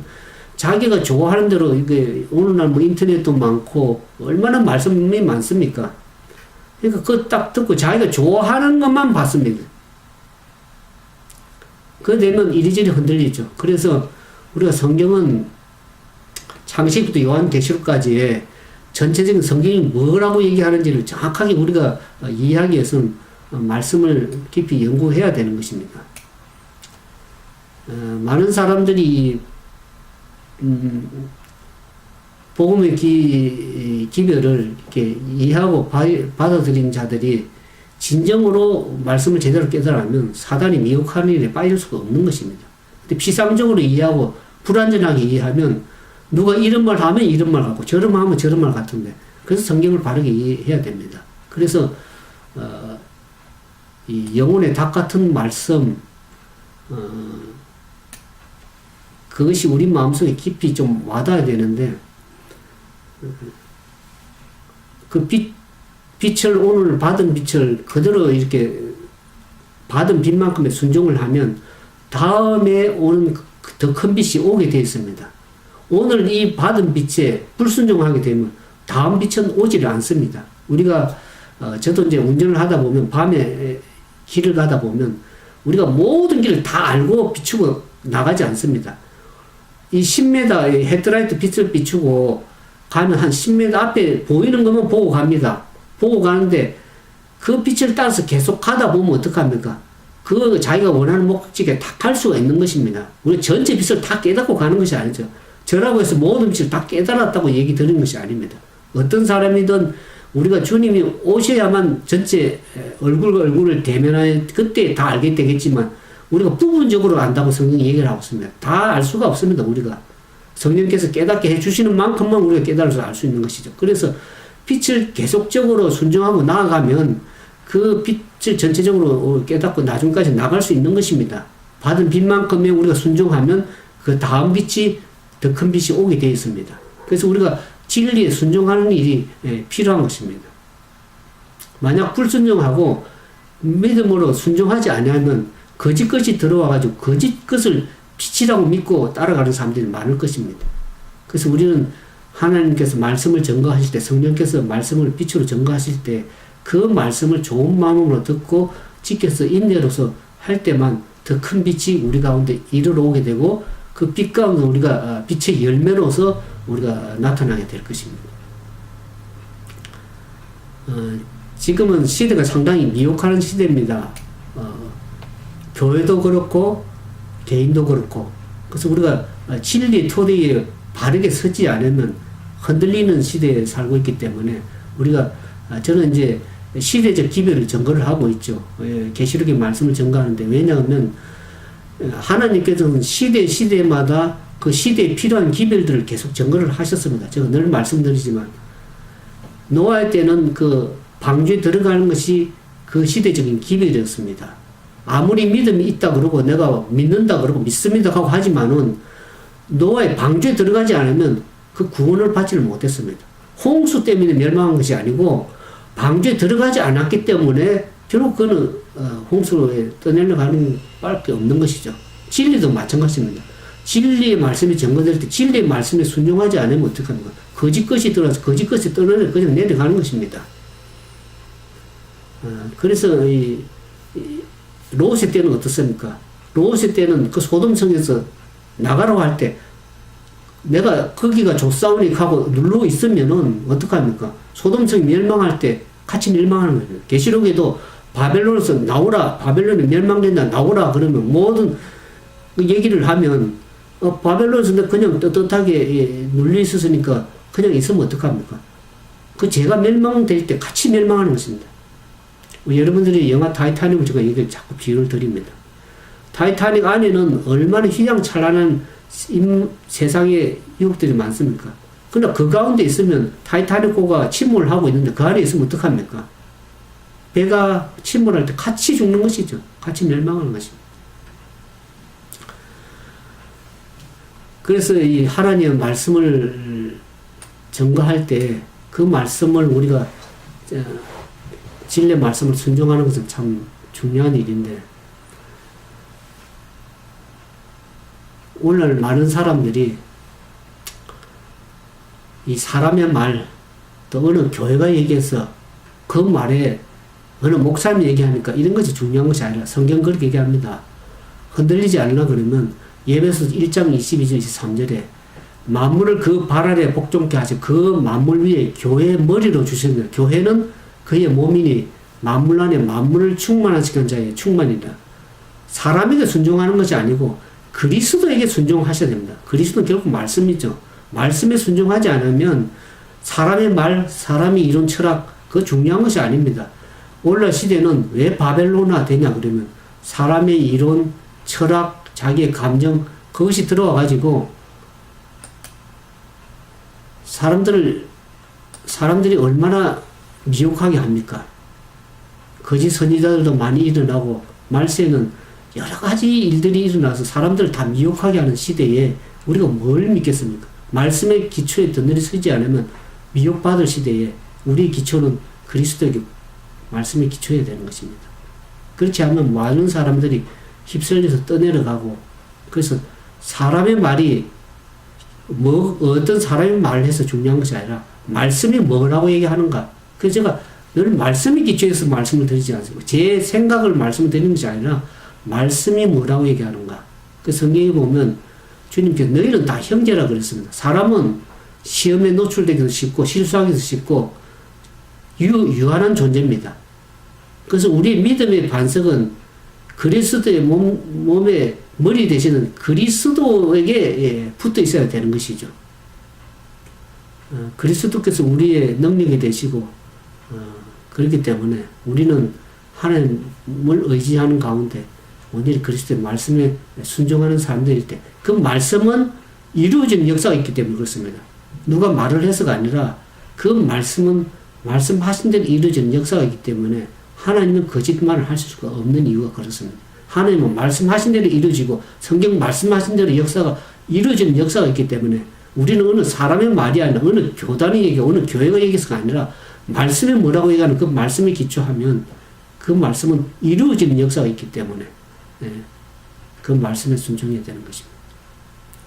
Speaker 1: 자기가 좋아하는 대로 이게 오늘날 인터넷도 많고 얼마나 말씀이 많습니까? 그러니까 그거 딱 듣고 자기가 좋아하는 것만 받습니다. 그거 되면 이리저리 흔들리죠. 그래서 우리가 성경은 창세기부터 요한계시록까지의 전체적인 성경이 뭐라고 얘기하는지를 정확하게 우리가 이해하기 위해서는 말씀을 깊이 연구해야 되는 것입니다. 많은 사람들이 복음의 기별을 이렇게 이해하고 받아들인 자들이 진정으로 말씀을 제대로 깨달으면 사단이 미혹하는 일에 빠질 수가 없는 것입니다. 근데 피상적으로 이해하고 불완전하게 이해하면 누가 이런 말 하면 이런 말 같고 저런 말 하면 저런 말 같은데, 그래서 성경을 바르게 이해해야 됩니다. 그래서 이 영혼의 닭 같은 말씀, 그것이 우리 마음속에 깊이 좀 와닿아야 되는데, 그 빛을, 오늘 받은 빛을 그대로 이렇게 받은 빛만큼의 순종을 하면 다음에 오는 더 큰 빛이 오게 되어 있습니다. 오늘 이 받은 빛에 불순종하게 되면 다음 빛은 오지를 않습니다. 우리가 저도 이제 운전을 하다 보면, 밤에 길을 가다 보면 우리가 모든 길을 다 알고 비추고 나가지 않습니다. 이 10m 헤드라이트 빛을 비추고 가면 한 10m 앞에 보이는 것만 보고 갑니다. 보고 가는데 그 빛을 따라서 계속 가다 보면 어떡합니까? 그 자기가 원하는 목적에 다 갈 수가 있는 것입니다. 우리 전체 빛을 다 깨닫고 가는 것이 아니죠. 저라고 해서 모든 빛을 다 깨달았다고 얘기 드리는 것이 아닙니다. 어떤 사람이든 우리가 주님이 오셔야만 전체 얼굴과 얼굴을 대면하여 그때 다 알게 되겠지만, 우리가 부분적으로 안다고 성경이 얘기를 하고 있습니다. 다 알 수가 없습니다. 우리가 성령께서 깨닫게 해주시는 만큼만 우리가 깨달아서 알 수 있는 것이죠. 그래서 빛을 계속적으로 순종하고 나아가면 그 빛을 전체적으로 깨닫고 나중까지 나갈 수 있는 것입니다. 받은 빛만큼에 우리가 순종하면 그 다음 빛이, 더 큰 빛이 오게 되어 있습니다. 그래서 우리가 진리에 순종하는 일이 필요한 것입니다. 만약 불순종하고 믿음으로 순종하지 아니하면 거짓 것이 들어와가지고 거짓 것을 빛이라고 믿고 따라가는 사람들이 많을 것입니다. 그래서 우리는 하나님께서 말씀을 증거하실 때, 성령께서 말씀을 빛으로 증거하실 때 그 말씀을 좋은 마음으로 듣고 지켜서 인내로서 할 때만 더 큰 빛이 우리 가운데 이르러 오게 되고, 그 빛 가운데 우리가 빛의 열매로서 우리가 나타나게 될 것입니다. 지금은 시대가 상당히 미혹하는 시대입니다. 교회도 그렇고 개인도 그렇고. 그래서 우리가 진리의 토대에 바르게 서지 않으면 흔들리는 시대에 살고 있기 때문에, 우리가 저는 이제 시대적 기별을 증거를 하고 있죠. 계시록의 말씀을 증거하는데, 왜냐하면 하나님께서는 시대마다 그 시대에 필요한 기별들을 계속 증거를 하셨습니다. 제가 늘 말씀드리지만, 노아의 때는 그 방주에 들어가는 것이 그 시대적인 기별이었습니다. 아무리 믿음이 있다 그러고 내가 믿는다 그러고 믿습니다 하고 하지만은 노아의 방주에 들어가지 않으면 그 구원을 받지를 못했습니다. 홍수 때문에 멸망한 것이 아니고 방주에 들어가지 않았기 때문에 결국 그는 홍수에 떠내려가는 밖에 없는 것이죠. 진리도 마찬가지입니다. 진리의 말씀이 증거될 때 진리의 말씀에 순종하지 않으면 어떡합니까? 거짓 것이 들어와서 거짓 것이 떠내려 그냥 내려가는 것입니다. 그래서 이 롯의 때는 어떻습니까? 롯의 때는 그 소돔성에서 나가라고 할 때 내가 거기가 좋사오니 하고 누르고 있으면은 어떡합니까? 소돔성이 멸망할 때 같이 멸망하는 거예요. 계시록에도 바벨론에서 나오라, 바벨론이 멸망된다, 나오라 그러면 모든 그 얘기를 하면 바벨론에서 그냥 떳떳하게 눌려 있었으니까 그냥 있으면 어떡합니까? 그 죄가 멸망될 때 같이 멸망하는 것입니다. 여러분들이 영화 타이타닉을 제가 이게 자꾸 비유를 드립니다. 타이타닉 안에는 얼마나 휘황찬란한 세상의 유혹들이 많습니까? 그러나 그 가운데 있으면 타이타닉호가 침몰을 하고 있는데 그 안에 있으면 어떡합니까? 배가 침몰할 때 같이 죽는 것이죠. 같이 멸망하는 것입니다. 그래서 이 하나님의 말씀을 증거할 때 그 말씀을 우리가 진리의 말씀을 순종하는 것은 참 중요한 일인데, 오늘 많은 사람들이 이 사람의 말, 또 어느 교회가 얘기해서 그 말에 어느 목사님이 얘기하니까 이런 것이 중요한 것이 아니라 성경 그렇게 얘기합니다. 흔들리지 않으려 그러면 예배서 1장 22절 23절에 만물을 그 발 아래 복종케 하시고 그 만물 위에 교회의 머리로 주셨는데, 교회는 그의 몸이니 만물 안에 만물을 충만하시는 자의 충만이다. 사람에게 순종하는 것이 아니고 그리스도에게 순종하셔야 됩니다. 그리스도는 결국 말씀이죠. 말씀에 순종하지 않으면 사람의 말, 사람이 이룬 철학, 그거 중요한 것이 아닙니다. 오늘날 시대는 왜 바벨론화 되냐 그러면 사람의 이론, 철학, 자기의 감정, 그것이 들어와가지고 사람들이 얼마나 미혹하게 합니까? 거짓 선지자들도 많이 일어나고 말세에는 여러 가지 일들이 일어나서 사람들을 다 미혹하게 하는 시대에 우리가 뭘 믿겠습니까? 말씀의 기초에 든든히 서지 않으면 미혹받을 시대에 우리의 기초는 그리스도에게 말씀의 기초해야 되는 것입니다. 그렇지 않으면 많은 사람들이 휩쓸려서 떠내려가고 그래서 사람의 말이 어떤 사람이 말을 해서 중요한 것이 아니라 말씀이 뭐라고 얘기하는가. 그래서 제가 늘 말씀이 기초해서 말씀을 드리지 않습니다. 제 생각을 말씀을 드리는 것이 아니라 말씀이 뭐라고 얘기하는가. 그 성경에 보면 주님께서 너희는 다 형제라 그랬습니다. 사람은 시험에 노출되기도 쉽고 실수하기도 쉽고 유한한 존재입니다. 그래서 우리 믿음의 반석은 그리스도의 몸의 머리 되시는 그리스도에게 붙어 있어야 되는 것이죠. 그리스도께서 우리의 능력이 되시고 그렇기 때문에 우리는 하나님을 의지하는 가운데 오늘 그리스도의 말씀에 순종하는 사람들일 때 그 말씀은 이루어지는 역사가 있기 때문에 그렇습니다. 누가 말을 해서가 아니라 그 말씀은 말씀하신 대로 이루어지는 역사가 있기 때문에 하나님은 거짓말을 할 수가 없는 이유가 그렇습니다. 하나님은 말씀하신 대로 이루어지고 성경 말씀하신 대로 역사가 이루어지는 역사가 있기 때문에 우리는 어느 사람의 말이 아니라 어느 교단의 얘기, 어느 교회가 얘기해서가 아니라 말씀이 뭐라고 얘기하는 그 말씀에 기초하면 그 말씀은 이루어지는 역사가 있기 때문에 그 말씀에 순종해야 되는 것입니다.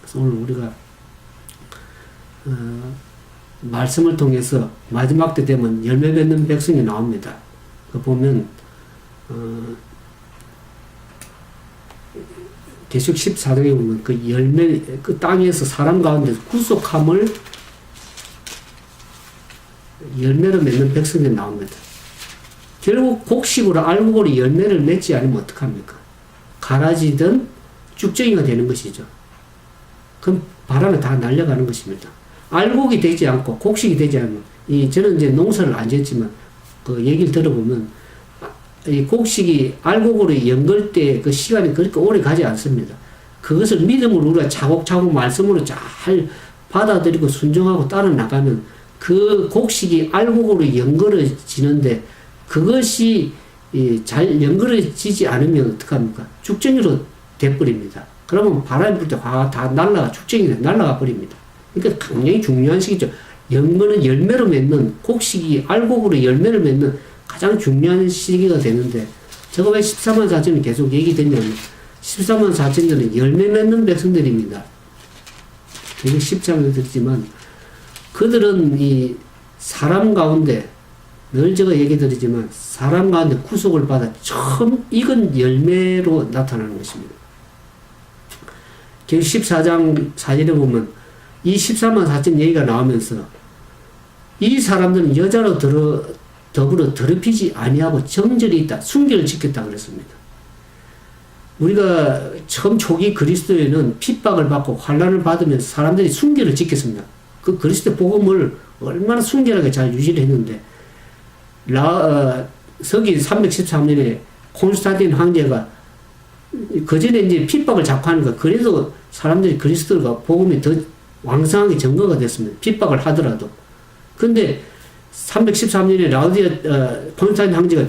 Speaker 1: 그래서 오늘 우리가 말씀을 통해서 마지막 때 되면 열매 맺는 백성이 나옵니다. 그 보면 계시록 14장에 보면 그 열매, 그 땅에서 사람 가운데 구속함을 열매를 맺는 백성이 나옵니다. 결국 곡식으로 알곡으로 열매를 맺지 않으면 어떡합니까? 가라지든 쭉정이가 되는 것이죠. 그럼 바람에 다 날려가는 것입니다. 알곡이 되지 않고 곡식이 되지 않으면 저는 이제 농사를 안 지었지만 그 얘기를 들어보면 이 곡식이 알곡으로 연걸 때 그 시간이 그렇게 오래 가지 않습니다. 그것을 믿음으로 우리가 차곡차곡 말씀으로 잘 받아들이고 순종하고 따라 나가면 그 곡식이 알곡으로 연걸어지는데 그것이 잘 연결해지지 않으면 어떡합니까? 죽정이로 돼버립니다. 그러면 바람이 불 때 다 날라가, 죽정이 날라가 버립니다. 그러니까 굉장히 중요한 시기죠. 연거는 열매로 맺는, 곡식이 알곡으로 열매를 맺는 가장 중요한 시기가 되는데, 제가 왜 14만 4천을 계속 얘기되냐면, 14만 4천들은 열매 맺는 백성들입니다. 되게 쉽지 않게 들지만, 그들은 이 사람 가운데, 늘 제가 얘기 드리지만, 사람 가운데 구속을 받아 처음 익은 열매로 나타나는 것입니다. 계시 14장 4절에 보면, 이 14만 4천 얘기가 나오면서, 이 사람들은 여자로 더불어 더럽히지 아니하고 정절이 있다. 순결을 지켰다 그랬습니다. 우리가 처음 초기 그리스도에는 핍박을 받고 환난을 받으면서 사람들이 순결을 지켰습니다. 그 그리스도 복음을 얼마나 순결하게 잘 유지를 했는데 서기 313년에 콘스탄틴 황제가 그 전에 이제 핍박을 자꾸 하니까 그래도 사람들이 그리스도가 복음이 더 왕성하게 증거가 됐습니다. 핍박을 하더라도. 근데 313년에 콘스탄틴 황제가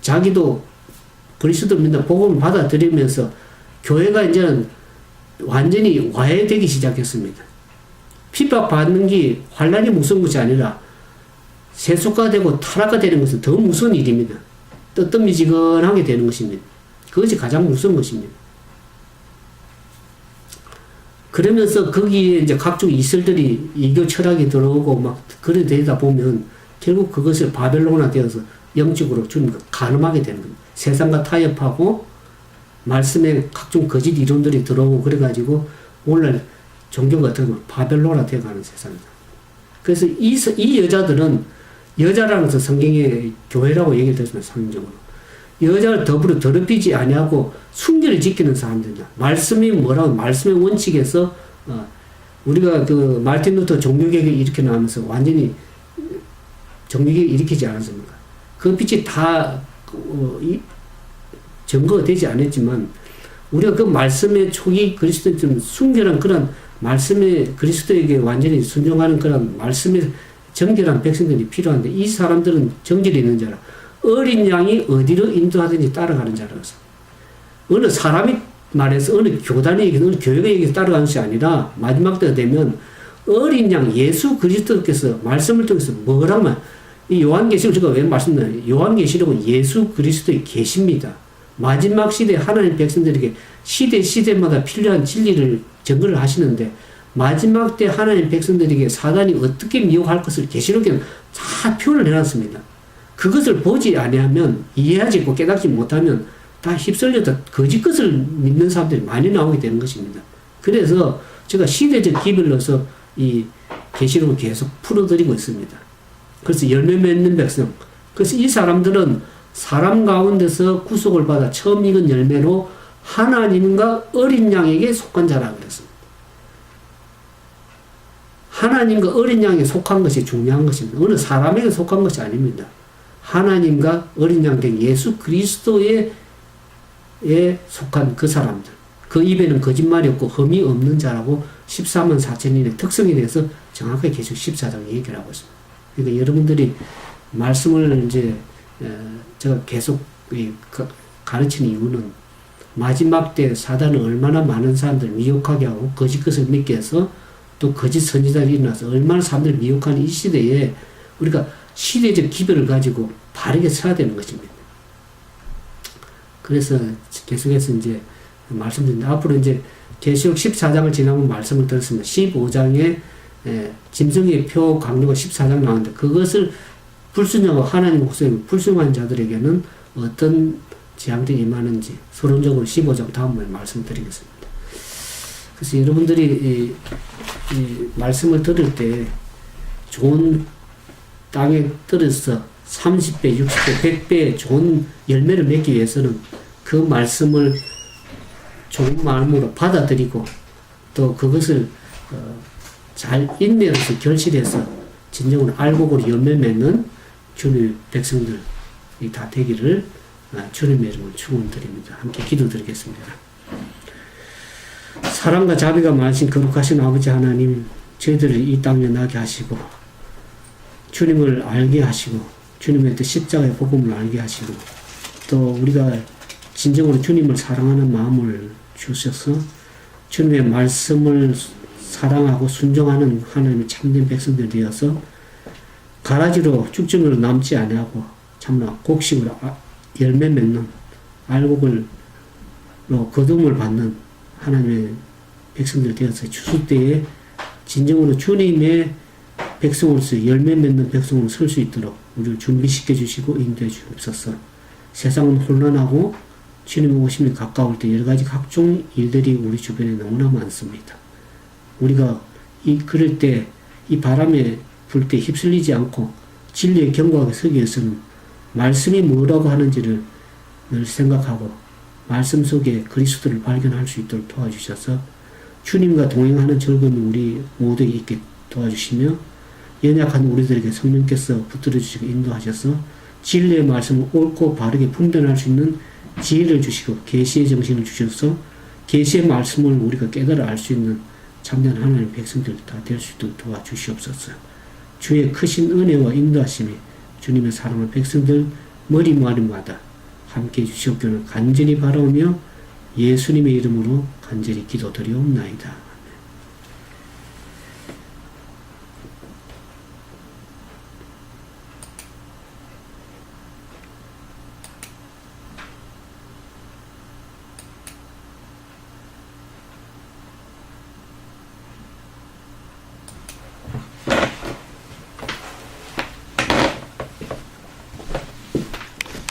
Speaker 1: 자기도 그리스도 믿는 복음을 받아들이면서 교회가 이제는 완전히 와해되기 시작했습니다. 핍박받는 게 환난이 무서운 것이 아니라 세속화 되고 타락화 되는 것은 더 무서운 일입니다. 뜨뜻미지근하게 되는 것입니다. 그것이 가장 무서운 것입니다. 그러면서 거기에 이제 각종 이슬들이 이교 철학이 들어오고 막 그래 되다 보면 결국 그것을 바벨론화 되어서 영적으로 좀 가늠하게 되는 겁니다. 세상과 타협하고 말씀에 각종 거짓 이론들이 들어오고 그래가지고 오늘 종교가 어떻게 보면 바벨론화 되어가는 세상입니다. 그래서 이 여자들은 여자라는 것은 성경의 교회라고 얘기를 했습니다. 상징적으로. 여자를 더불어 더럽히지 아니하고 순결을 지키는 사람들이다. 말씀이 뭐라고 말씀의 원칙에서 우리가 그 마르틴 루터 종교개혁을 일으켜 나오면서 완전히 종교개혁을 일으키지 않았습니까? 그 빛이 다 증거가 되지 않았지만 우리가 그 말씀의 초기 그리스도처럼 순결한 그런 말씀의 그리스도에게 완전히 순종하는 그런 말씀의 정결한 백성들이 필요한데 이 사람들은 정결이 있는 자라 어린 양이 어디로 인도하든지 따라가는 자라서 어느 사람이 말해서 어느 교단에게 어느 교회에게 따라가는 것이 아니라 마지막 때가 되면 어린 양 예수 그리스도께서 말씀을 통해서 뭐라면 이 요한계시록 제가 왜 말씀드려요? 요한계시록은 예수 그리스도의 계시입니다. 마지막 시대 하나님 백성들에게 시대마다 필요한 진리를 증거를 하시는데 마지막 때 하나님 백성들에게 사단이 어떻게 미혹할 것을 계시록에는 다 표현을 해놨습니다. 그것을 보지 아니하면 이해하지 않고 깨닫지 못하면 다 휩쓸려서 거짓 것을 믿는 사람들이 많이 나오게 되는 것입니다. 그래서 제가 시대적 기별로서 이 계시록을 계속 풀어드리고 있습니다. 그래서 열매 맺는 백성. 그래서 이 사람들은 사람 가운데서 구속을 받아 처음 익은 열매로 하나님과 어린 양에게 속한 자라고 그랬습니다. 하나님과 어린 양에 속한 것이 중요한 것입니다. 어느 사람에게 속한 것이 아닙니다. 하나님과 어린 양 된 예수 그리스도에 속한 그 사람들. 그 입에는 거짓말이 없고 흠이 없는 자라고 14만 4천인의 특성에 대해서 정확하게 계속 14장 얘기를 하고 있습니다. 그러니까 여러분들이 말씀을 이제 제가 계속 가르치는 이유는 마지막 때 사단은 얼마나 많은 사람들을 미혹하게 하고 거짓 것을 믿게 해서 또 거짓 선지자들이 일어나서 얼마나 사람들을 미혹하는 이 시대에 우리가 시대적 기별을 가지고 바르게 서야 되는 것입니다. 그래서 계속해서 이제 말씀드립니다. 앞으로 이제 계시록 14장을 지나면 말씀을 들었습니다. 15장에 짐승의 표 강조가 14장 나오는데 그것을 불순종하고 하나님 목소리를 불순종한 자들에게는 어떤 재앙들이 임하는지 서론적으로 15장 다음에 말씀드리겠습니다. 그래서 여러분들이 이 말씀을 들을 때 좋은 땅에 떨어서 30배, 60배, 100배의 좋은 열매를 맺기 위해서는 그 말씀을 좋은 마음으로 받아들이고 또 그것을 잘 인내해서 결실해서 진정으로 알곡으로 열매 맺는 주님의 백성들이 다 되기를 주님의 이름으로 축원드립니다. 함께 기도드리겠습니다. 사랑과 자비가 많으신 거룩하신 아버지 하나님, 저희들을 이 땅에 나게 하시고 주님을 알게 하시고 주님의 또 십자가의 복음을 알게 하시고 또 우리가 진정으로 주님을 사랑하는 마음을 주셔서 주님의 말씀을 사랑하고 순종하는 하나님의 참된 백성들 되어서 가라지로 쭉정으로 남지 아니하고 참나 곡식으로 열매 맺는 알곡으로 거둠을 받는 하나님의 백성들 되어서 추수 때에 진정으로 주님의 백성으로서 열매 맺는 백성으로 설 수 있도록 우리를 준비시켜 주시고 인도해 주옵소서. 세상은 혼란하고 주님의 오심이 가까울 때 여러 가지 각종 일들이 우리 주변에 너무나 많습니다. 우리가 그럴 때 이 바람에 불 때 휩쓸리지 않고 진리에 견고하게 서기 위해서는 말씀이 뭐라고 하는지를 늘 생각하고 말씀 속에 그리스도를 발견할 수 있도록 도와주셔서 주님과 동행하는 즐거움이 우리 모두에게 있게 도와주시며 연약한 우리들에게 성령께서 붙들어 주시고 인도하셔서 진리의 말씀을 옳고 바르게 분별할 수 있는 지혜를 주시고 계시의 정신을 주셔서 계시의 말씀을 우리가 깨달아 알 수 있는 참된 하나님의 백성들 다 될 수 있도록 도와주시옵소서. 주의 크신 은혜와 인도하심이 주님의 사랑하는 백성들 머리마리마다 함께 해주시옵기를 간절히 바라오며 예수님의 이름으로 간절히 기도드리옵나이다.